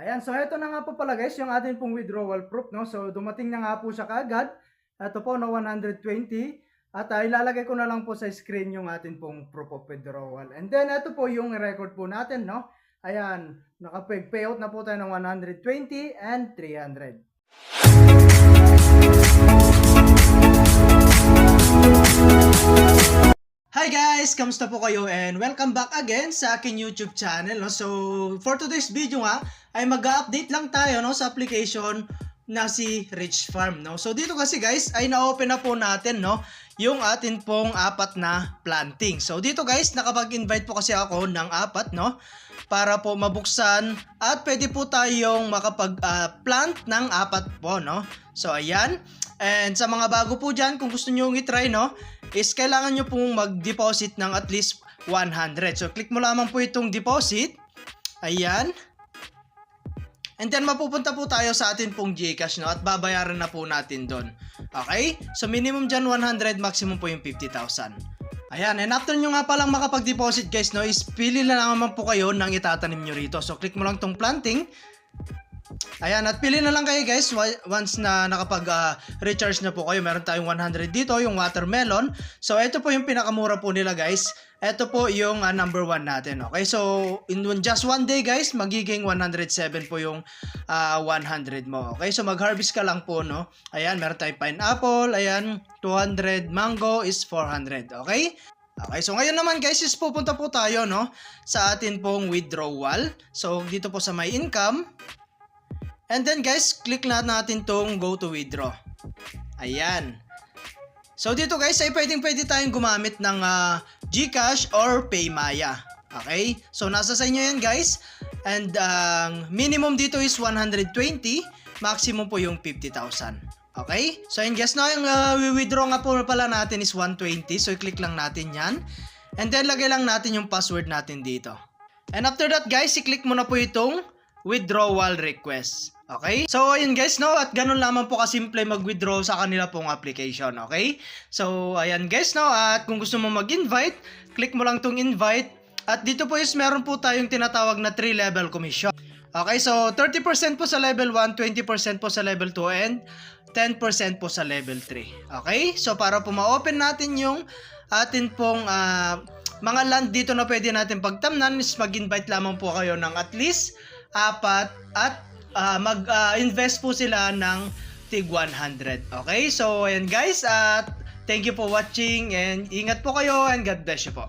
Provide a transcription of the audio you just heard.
Ayan, so ito na nga po pala guys, yung atin pong withdrawal proof, no? So dumating na nga po siya kaagad. Ito po na 120 at ilalagay ko na lang po sa screen yung atin pong proof of withdrawal. And then ito po yung record po natin, no? Ayan, nakapag-payout na po tayo ng 120 and 300. Hi guys! Kamusta po kayo and welcome back again sa aking YouTube channel. No? So, for today's video nga, ay mag-update lang tayo no, sa application na si Rich Farm. No? So, dito kasi guys, ay na-open na po natin no, yung atin pong 4 na planting. So, dito guys, nakapag-invite po kasi ako ng 4 no, para po mabuksan at pwede po tayong makapag-plant ng 4 po. No? So, ayan. And sa mga bago po dyan, kung gusto nyo i-try, no, is kailangan nyo pong mag-deposit ng at least 100. So, click mo lamang po itong deposit. Ayan. And then, mapupunta po tayo sa atin pong GCash, no, at babayaran na po natin doon. Okay? So, minimum dyan 100, maximum po yung 50,000. Ayan. And after nyo nga palang makapag-deposit, guys, no, is pili na naman po kayo ng itatanim nyo rito. So, click mo lang tong planting. Ayan, at pili na lang kayo guys once na nakapag-recharge na po kayo. Meron tayong 100 dito, yung watermelon. So, ito po yung pinakamura po nila guys. Ito po yung number 1 natin. Okay, so in just one day guys, magiging 107 po yung 100 mo. Okay, so mag-harvest ka lang po, no. Ayan, meron tayong pineapple. Ayan, 200. Mango is 400. Okay? Okay, so ngayon naman guys is pupunta po tayo no, sa atin pong withdrawal. So, dito po sa my income. And then guys, click na natin tong go to withdraw. Ayan. So dito guys ay pwede tayong gumamit ng GCash or PayMaya. Okay? So nasa sa inyo yan guys. And minimum dito is 120. Maximum po yung 50,000. Okay? So yun guys, no, yung withdraw nga po pala natin is 120. So i-click lang natin yan. And then lagay lang natin yung password natin dito. And after that guys, i-click mo na po itong withdrawal request. Okay? So, ayun guys, no? At ganun lamang po kasimple mag-withdraw sa kanila pong application. Okay? So, ayan guys, no? At kung gusto mo mag-invite, click mo lang tong invite. At dito po is meron po tayong tinatawag na 3-level commission. Okay? So, 30% po sa level 1, 20% po sa level 2, and 10% po sa level 3. Okay? So, para po ma-open natin yung atin pong mga land dito na pwede natin pagtamnan, is mag-invite lamang po kayo ng at least 4 at mag-invest po sila ng tig 100. Okay? So, ayan guys, at thank you for watching and ingat po kayo and God bless you po.